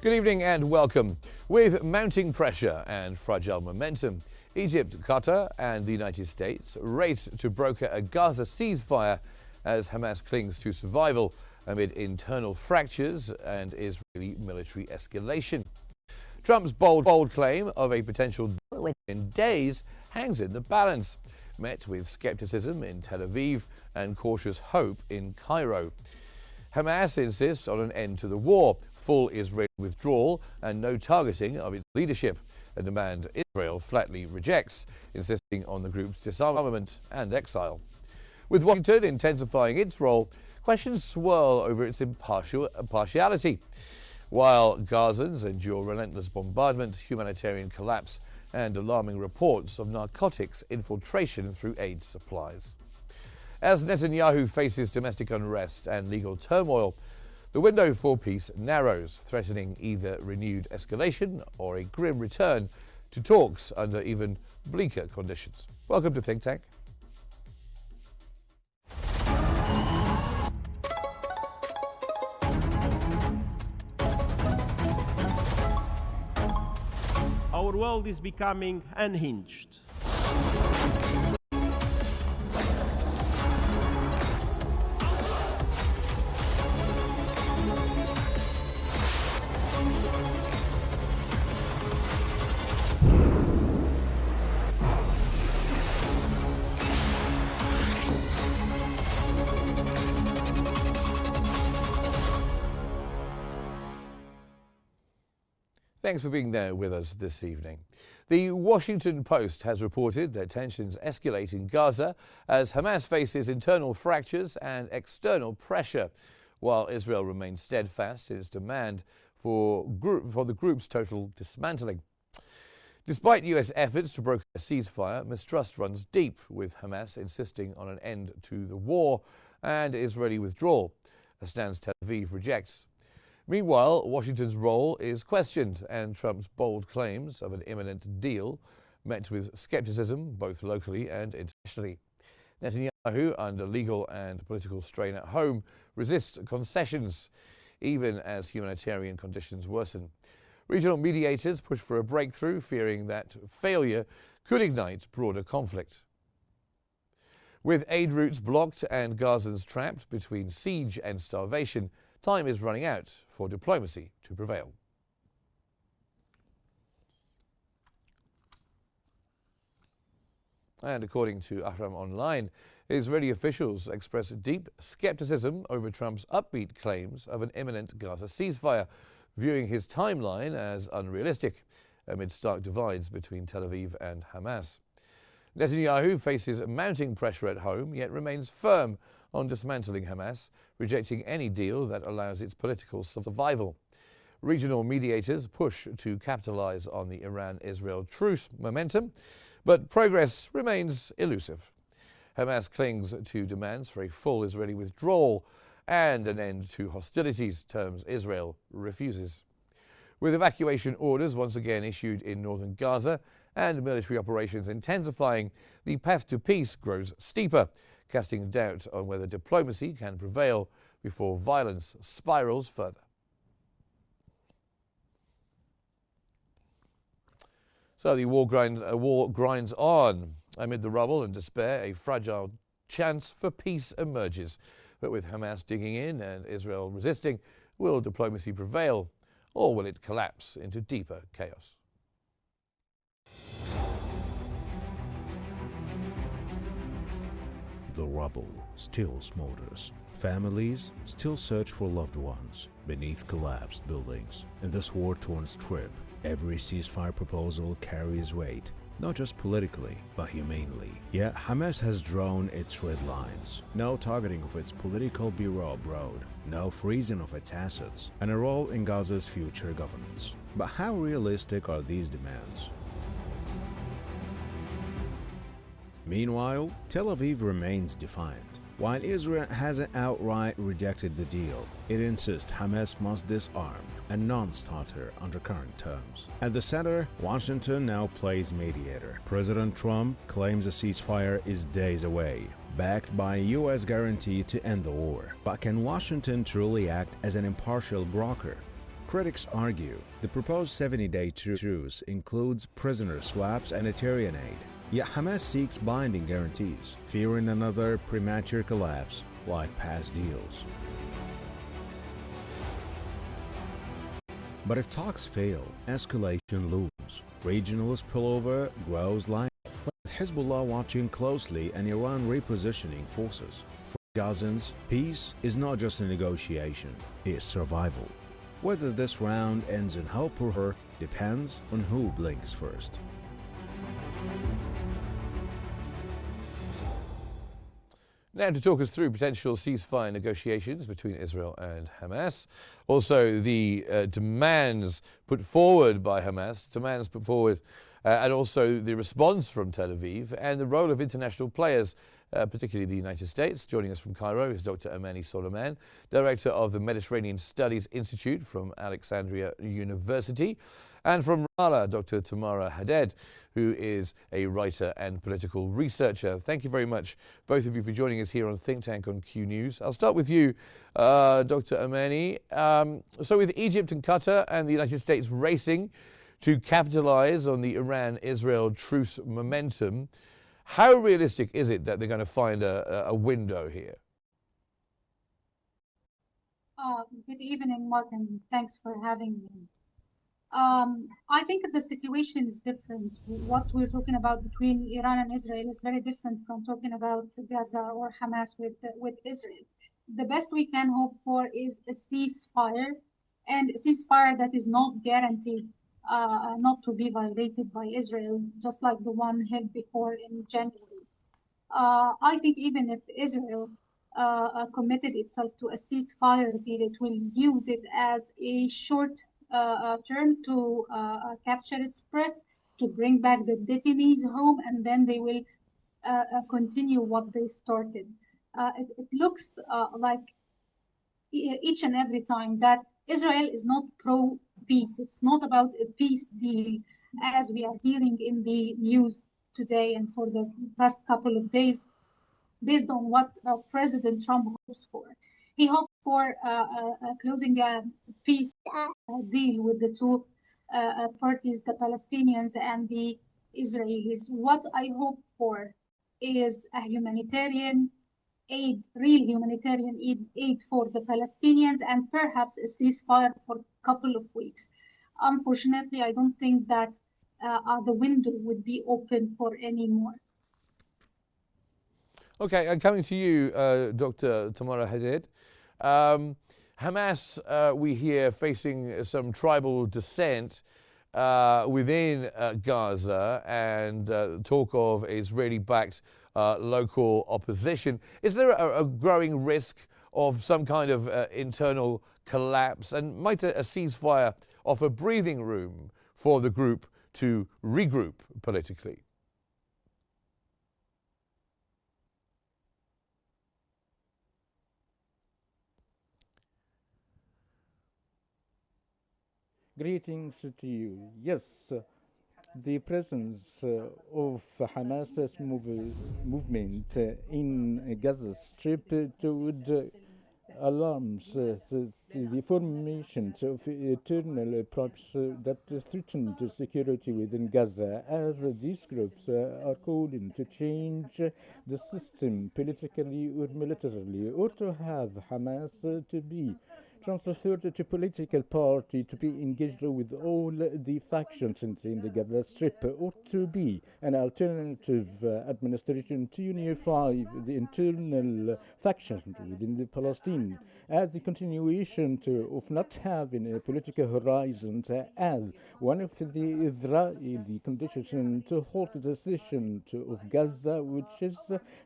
Good evening and welcome. With mounting pressure and fragile momentum, Egypt, Qatar and the United States race to broker a Gaza ceasefire as Hamas clings to survival amid internal fractures and Israeli military escalation. Trump's bold claim of a potential deal within days hangs in the balance, met with skepticism in Tel Aviv and cautious hope in Cairo. Hamas insists on an end to the war, full Israeli withdrawal and no targeting of its leadership, a demand Israel flatly rejects, insisting on the group's disarmament and exile. With Washington intensifying its role, questions swirl over its impartiality. While Gazans endure relentless bombardment, humanitarian collapse and alarming reports of narcotics infiltration through aid supplies. As Netanyahu faces domestic unrest and legal turmoil, the window for peace narrows, threatening either renewed escalation or a grim return to talks under even bleaker conditions. Welcome to Think Tank. Our world is becoming unhinged. Thanks for being there with us this evening. The Washington Post has reported that tensions escalate in Gaza as Hamas faces internal fractures and external pressure, while Israel remains steadfast in its demand for the group's total dismantling. Despite US efforts to broker a ceasefire, mistrust runs deep, with Hamas insisting on an end to the war and Israeli withdrawal, a stance Tel Aviv rejects. Meanwhile, Washington's role is questioned, and Trump's bold claims of an imminent deal met with skepticism both locally and internationally. Netanyahu, under legal and political strain at home, resists concessions, even as humanitarian conditions worsen. Regional mediators push for a breakthrough, fearing that failure could ignite broader conflict. With aid routes blocked and Gazans trapped between siege and starvation, time is running out for diplomacy to prevail. And according to Ahram Online, Israeli officials express deep skepticism over Trump's upbeat claims of an imminent Gaza ceasefire, viewing his timeline as unrealistic amid stark divides between Tel Aviv and Hamas. Netanyahu faces mounting pressure at home, yet remains firm on dismantling Hamas, rejecting any deal that allows its political survival. Regional mediators push to capitalize on the Iran-Israel truce momentum, but progress remains elusive. Hamas clings to demands for a full Israeli withdrawal and an end to hostilities, terms Israel refuses. With evacuation orders once again issued in northern Gaza and military operations intensifying, the path to peace grows steeper, casting doubt on whether diplomacy can prevail before violence spirals further. So the war grinds on. Amid the rubble and despair, a fragile chance for peace emerges. But with Hamas digging in and Israel resisting, will diplomacy prevail, or will it collapse into deeper chaos? The rubble still smolders. Families still search for loved ones beneath collapsed buildings. In this war-torn strip, every ceasefire proposal carries weight, not just politically, but humanely. Yet Hamas has drawn its red lines. No targeting of its political bureau abroad, no freezing of its assets, and a role in Gaza's future governance. But how realistic are these demands? Meanwhile, Tel Aviv remains defiant. While Israel hasn't outright rejected the deal, it insists Hamas must disarm a non-starter under current terms. At the center, Washington now plays mediator. President Trump claims a ceasefire is days away, backed by a U.S. guarantee to end the war. But can Washington truly act as an impartial broker? Critics argue the proposed 70-day truce includes prisoner swaps and humanitarian aid. Yet Hamas seeks binding guarantees, fearing another premature collapse like past deals. But if talks fail, escalation looms. Regional spillover grows like with Hezbollah watching closely and Iran repositioning forces. For Gazans, peace is not just a negotiation, it's survival. Whether this round ends in hope or hurt depends on who blinks first. Now to talk us through potential ceasefire negotiations between Israel and Hamas, also the demands put forward by Hamas, and also the response from Tel Aviv, and the role of international players, particularly the United States. Joining us from Cairo is Dr. Amani Soliman, Director of the Mediterranean Studies Institute from Alexandria University, and from Ramallah, Dr. Tamara Haddad, who is a writer and political researcher. Thank you very much, both of you, for joining us here on Think Tank on Qnews. I'll start with you, Dr. Amani. So with Egypt and Qatar and the United States racing to capitalize on the Iran-Israel truce momentum, how realistic is it that they're going to find a window here? Good evening, Mark, and thanks for having me. I think the situation is different. What we're talking about between Iran and Israel is very different from talking about Gaza or Hamas with Israel. The best we can hope for is a ceasefire, and a ceasefire that is not guaranteed not to be violated by Israel, just like the one held before in January. I think even if Israel committed itself to a ceasefire deal, it will use it as a short term to capture its breath, to bring back the detainees home, and then they will continue what they started. It looks like each and every time that Israel is not pro-peace. It's not about a peace deal, as we are hearing in the news today and for the past couple of days, based on what President Trump hopes for. He hopes for closing a peace deal with the two parties, the Palestinians and the Israelis. What I hope for is a humanitarian aid, real humanitarian aid for the Palestinians, and perhaps a ceasefire for a couple of weeks. Unfortunately, I don't think that the window would be open for any more. Okay, and coming to you, Dr. Tamara Haddad. Hamas, we hear, facing some tribal dissent within Gaza and talk of Israeli-backed local opposition. Is there a growing risk of some kind of internal collapse? And might a ceasefire offer breathing room for the group to regroup politically? Greetings to you. Yes, the presence of Hamas's movement in Gaza Strip would alarms the formation of internal props that threaten to security within Gaza, as these groups are calling to change the system politically or militarily, or to have Hamas to be transferred to political party to be engaged with all the factions in the Gaza Strip, or to be an alternative administration to unify the internal factions within the Palestine, as the continuation of not having a political horizon as one of the Israeli conditions to halt the cession of Gaza, which is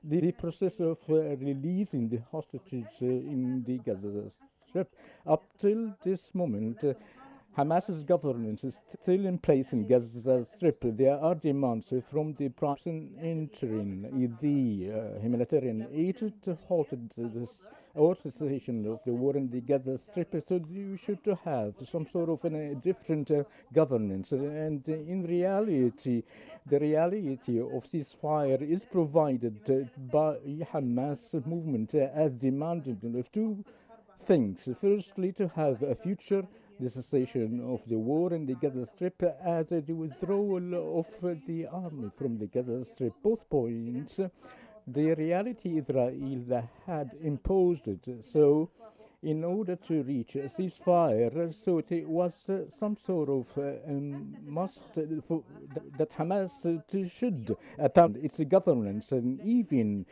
the process of releasing the hostages in the Gaza Strip. Up till this moment, Hamas's governance is still in place in Gaza Strip. There are demands from the proxy entering the humanitarian aid to halt the or cessation of the war in the Gaza Strip, so you should have some sort of a different governance. And in reality, the reality of ceasefire is provided by Hamas movement as demanded of two things. Firstly, to have a future the cessation of the war in the Gaza Strip and the withdrawal of the army from the Gaza Strip. Both points, the reality Israel had imposed it. So, in order to reach a ceasefire, so it was some sort of must that Hamas should abound its governance, and even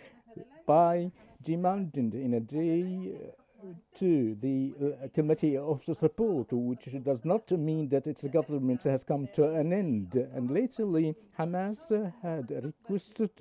by demanding in a day to the Committee of Support, which does not mean that its government has come to an end. And lately, Hamas had requested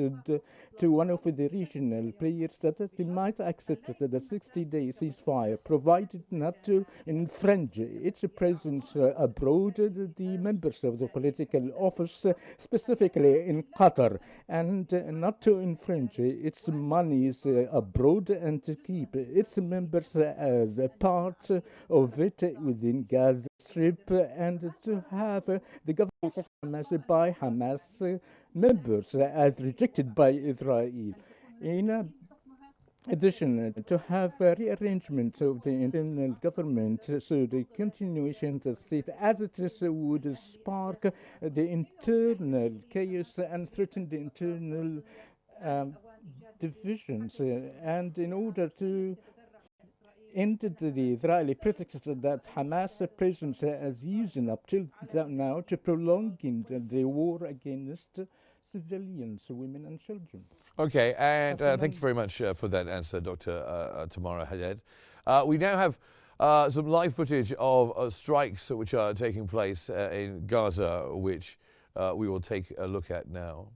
to one of the regional players that they might accept the 60-day ceasefire, provided not to infringe its presence abroad, the members of the political office, specifically in Qatar, and not to infringe its monies abroad and to keep its members as a part of it within Gaza Strip, and to have the governance of Hamas by Hamas members as rejected by Israel. In addition, to have a rearrangement of the internal government, so the continuation of the state as it is would spark the internal chaos and threaten the internal divisions. And in order to end the Israeli pretext that Hamas presence as using up till now to prolonging the war against civilians, women and children. Okay, and thank you very much for that answer, Dr. Tamara Hadid. We now have some live footage of strikes which are taking place in Gaza, which we will take a look at now.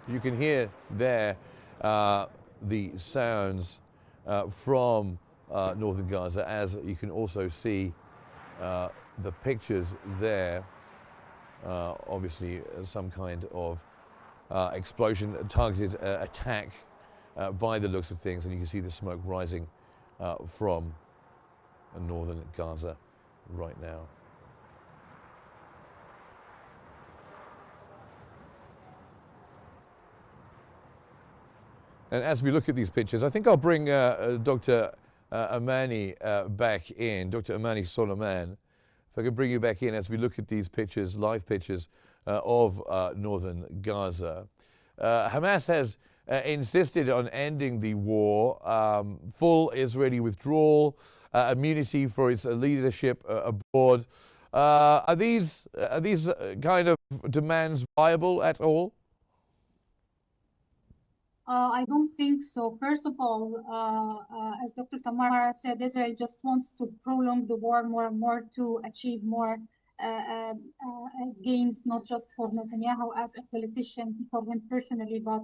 You can hear there the sounds from northern Gaza, as you can also see the pictures there. Obviously, some kind of explosion, targeted attack by the looks of things, and you can see the smoke rising from northern Gaza right now. And as we look at these pictures, I think I'll bring Dr. Amani back in, Dr. Amani Soliman. If I could bring you back in as we look at these pictures, live pictures of northern Gaza. Hamas has insisted on ending the war, full Israeli withdrawal, immunity for its leadership abroad. Are these kind of demands viable at all? I don't think so. First of all, as Dr. Tamara said, Israel just wants to prolong the war more and more to achieve more gains, not just for Netanyahu as a politician, for him personally, but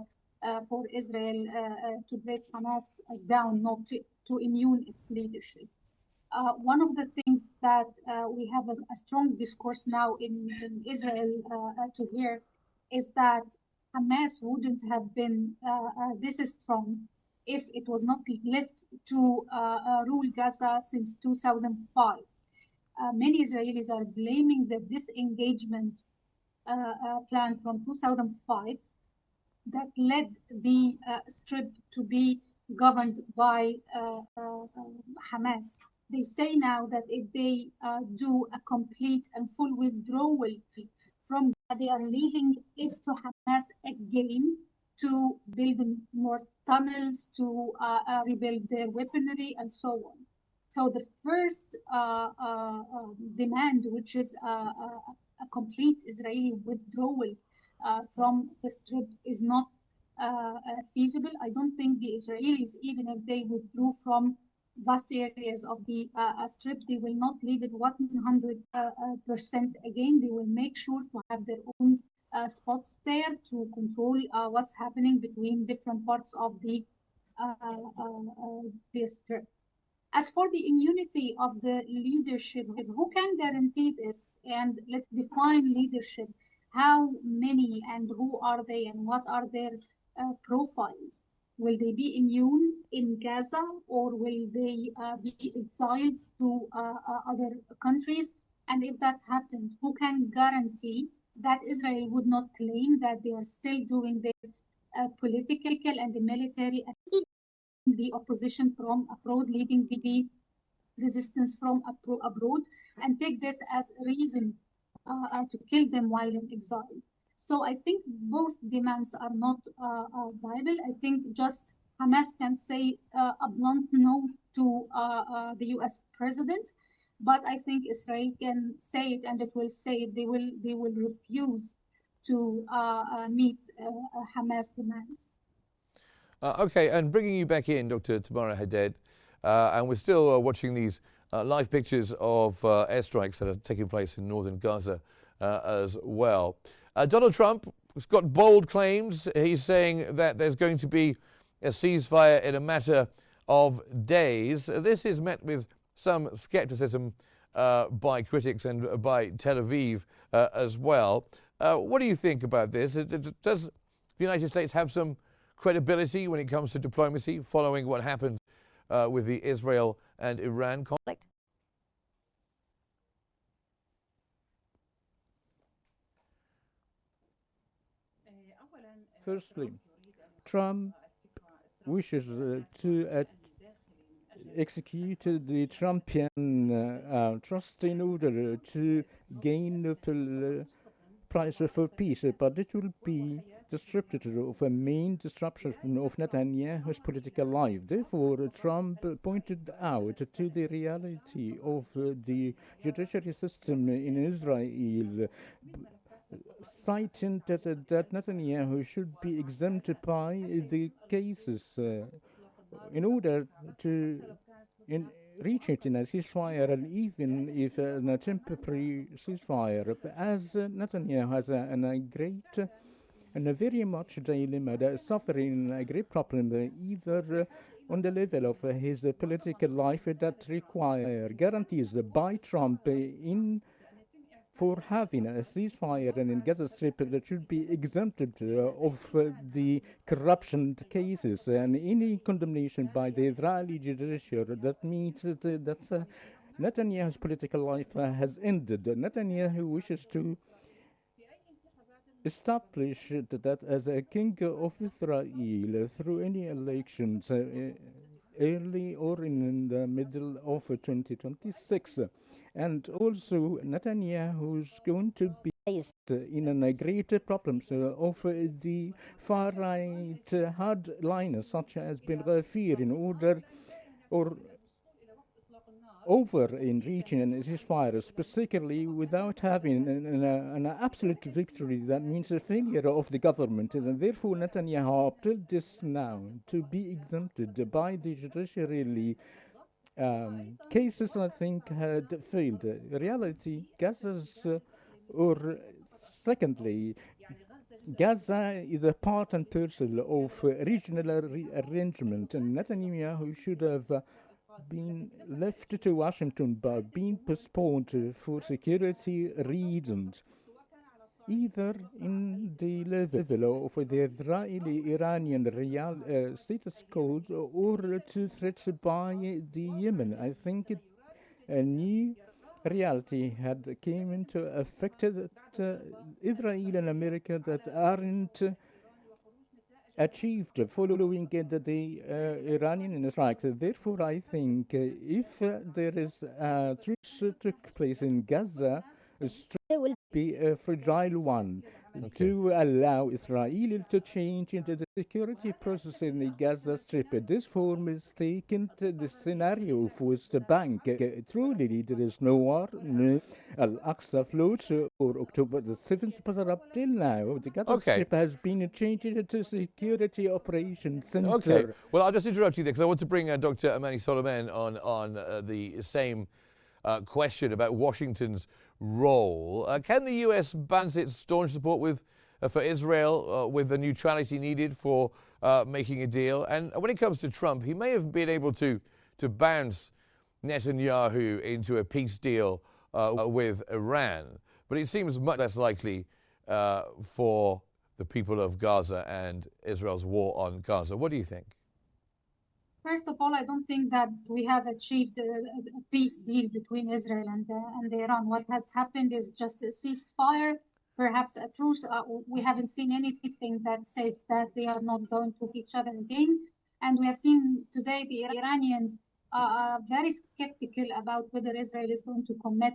for Israel to break Hamas down, not to immune its leadership. One of the things that we have a strong discourse now in Israel to hear is that Hamas wouldn't have been this strong if it was not left to rule Gaza since 2005. Many Israelis are blaming the disengagement plan from 2005 that led the Strip to be governed by Hamas. They say now that if they do a complete and full withdrawal from, they are leaving it to Hamas again to build more tunnels, to rebuild their weaponry, and so on. So the first demand, which is a complete Israeli withdrawal from the Strip, is not feasible. I don't think the Israelis, even if they withdrew from vast areas of the strip. They will not leave it 100% again. They will make sure to have their own spots there to control what's happening between different parts of the strip. As for the immunity of the leadership, who can guarantee this? And let's define leadership. How many and who are they and what are their profiles? Will they be immune in Gaza or will they be exiled to other countries? And if that happened, who can guarantee that Israel would not claim that they are still doing their political and military activities, the opposition from abroad, leading the resistance from abroad, and take this as a reason to kill them while in exile? So I think both demands are not viable. I think just Hamas can say a blunt no to the U.S. president, but I think Israel can say it, and it will say it. They will refuse to meet Hamas demands. Okay, and bringing you back in, Dr. Tamara Haddad, and we're still watching these live pictures of airstrikes that are taking place in northern Gaza as well. Donald Trump has got bold claims. He's saying that there's going to be a ceasefire in a matter of days. This is met with some skepticism by critics and by Tel Aviv as well. What do you think about this? Does the United States have some credibility when it comes to diplomacy following what happened with the Israel and Iran conflict? Firstly, Trump wishes to execute the Trumpian trust in order to gain the price for peace, but it will be disrupted of a main disruption of Netanyahu's political life. Therefore, Trump pointed out to the reality of the judiciary system in Israel, citing that Netanyahu should be exempted by the cases in order to reach it in a ceasefire, and even if a temporary ceasefire, as Netanyahu has a great and a very much dilemma, suffering a great problem either on the level of his political life that require guarantees by Trump for having a ceasefire and in Gaza Strip that should be exempted of the corruption cases, and any condemnation by the Israeli judiciary, that means that Netanyahu's political life has ended. Netanyahu wishes to establish that as a king of Israel through any elections early or in the middle of 2026. And also Netanyahu is going to be faced in a greater problems of the far-right hardliners such as Ben Gvir in order or over in reaching a ceasefire, specifically without having an absolute victory. That means a failure of the government, and therefore Netanyahu up till this now to be exempted by the judiciary cases, I think, had failed. Reality, Gaza's, or secondly, Gaza is a part and parcel of regional arrangement, and Netanyahu should have been left to Washington but being postponed for security reasons, either in the level of the Israeli-Iranian status quo or to threats by the Yemen. I think a new reality had came into effect that Israel and America that aren't achieved following the Iranian strikes. Therefore, I think if there is truce took place in Gaza, it will be a fragile one. to allow Israel to change into the security process in the Gaza Strip. This form is taken to the scenario of West Bank. Truly, there is no war. No. Al-Aqsa float for October the 7th, but up till now, the Gaza Strip has been changed into security operations center. Okay. Well, I'll just interrupt you there because I want to bring Dr. Amani Solomon on the same question about Washington's role. Can the U.S. balance its staunch support for Israel with the neutrality needed for making a deal? And when it comes to Trump, he may have been able to bounce Netanyahu into a peace deal with Iran, but it seems much less likely for the people of Gaza and Israel's war on Gaza. What do you think? First of all, I don't think that we have achieved a peace deal between Israel and Iran. What has happened is just a ceasefire, perhaps a truce. We haven't seen anything that says that they are not going to hit each other again. And we have seen today the Iranians are very skeptical about whether Israel is going to commit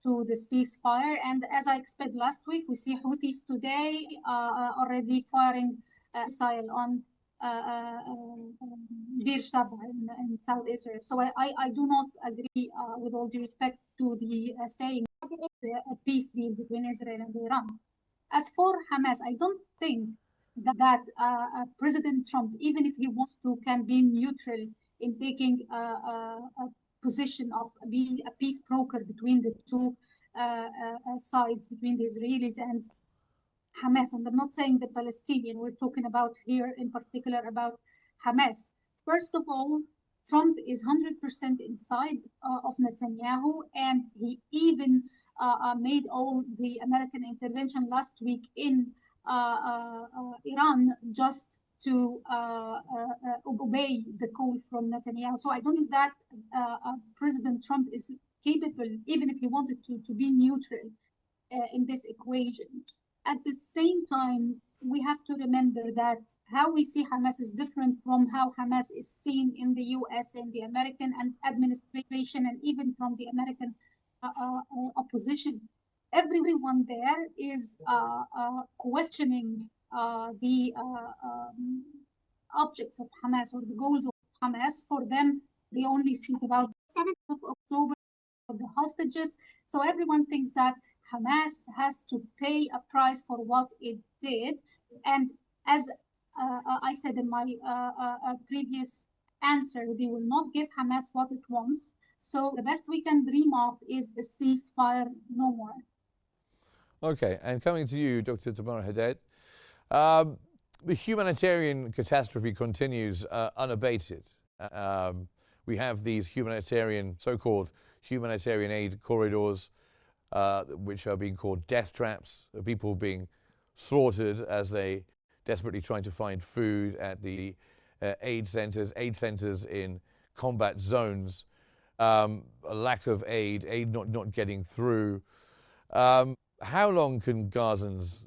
to the ceasefire. And as I expected last week, we see Houthis today already firing a missile on Bir Shaba in South Israel. So I do not agree, with all due respect, to the saying a peace deal between Israel and Iran. As for Hamas, I don't think that President Trump, even if he wants to, can be neutral in taking a position of being a peace broker between the two sides, between the Israelis and Hamas. And I'm not saying the Palestinian, we're talking about here in particular about Hamas. First of all, Trump is 100% inside of Netanyahu, and he even made all the American intervention last week in Iran just to obey the call from Netanyahu. So I don't think that President Trump is capable, even if he wanted to be neutral in this equation. At the same time, we have to remember that how we see Hamas is different from how Hamas is seen in the US and the American administration, and even from the American opposition. Everyone there is questioning the objects of Hamas or the goals of Hamas. For them, they only speak about 7th of October, of the hostages. So everyone thinks that Hamas has to pay a price for what it did. And as I said in my previous answer, they will not give Hamas what it wants. So the best we can dream of is a ceasefire, no more. Okay, and coming to you, Dr. Tamara Haddad, the humanitarian catastrophe continues unabated. We have these so-called humanitarian aid corridors, which are being called death traps, people being slaughtered as they desperately trying to find food at the aid centers in combat zones, a lack of aid not getting through. How long can Gazans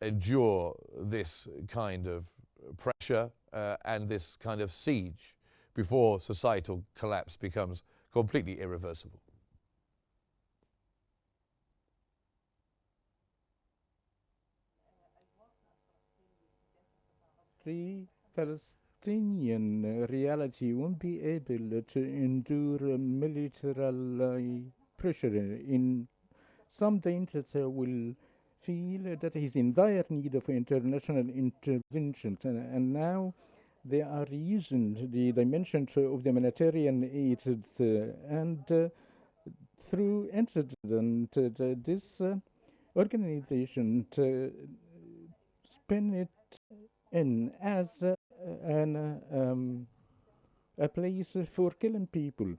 endure this kind of pressure and this kind of siege before societal collapse becomes completely irreversible? The Palestinian reality won't be able to endure military pressure. In some danger will feel that he's in dire need of international intervention, and now they are using the dimensions of the humanitarian aid, and through incident, this organization spin it in as a place for killing people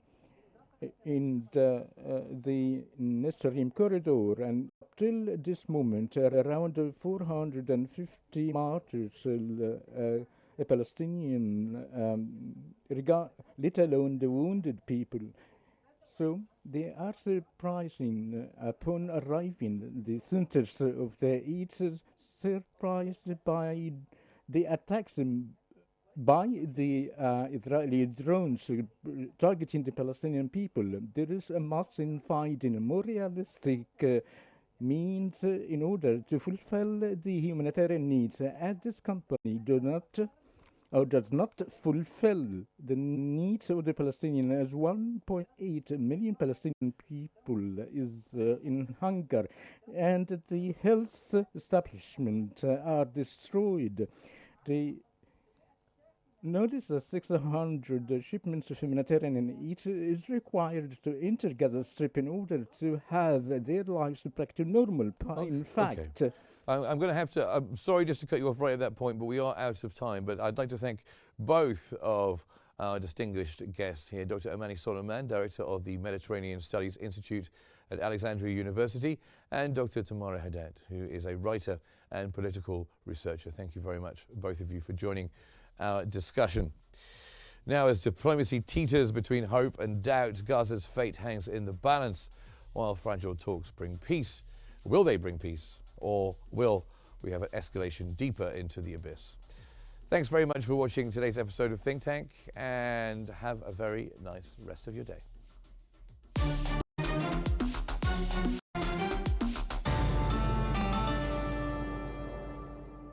in the Nesrim corridor, and till this moment around 450 martyrs, Palestinian, let alone the wounded people. So they are surprising upon arriving the centers of the aid, surprised by the attacks by the Israeli drones targeting the Palestinian people. There is a massive fighting, a more realistic means in order to fulfill the humanitarian needs, as this company does not fulfill the needs of the Palestinian, as 1.8 million Palestinian people is in hunger, and the health establishments are destroyed. The Notice that 600 shipments of humanitarian aid is required to enter Gaza Strip in order to have their lives back to normal. In fact, okay. I'm going to have to, I'm sorry just to cut you off right at that point, but we are out of time. But I'd like to thank both of our distinguished guests here, Dr. Amani Soliman, Director of the Mediterranean Studies Institute at Alexandria University, and Dr. Tamara Haddad, who is a writer and political researcher. Thank you very much, both of you, for joining our discussion. Now, as diplomacy teeters between hope and doubt, Gaza's fate hangs in the balance while fragile talks bring peace. Will they bring peace, or will we have an escalation deeper into the abyss? Thanks very much for watching today's episode of Think Tank, and have a very nice rest of your day.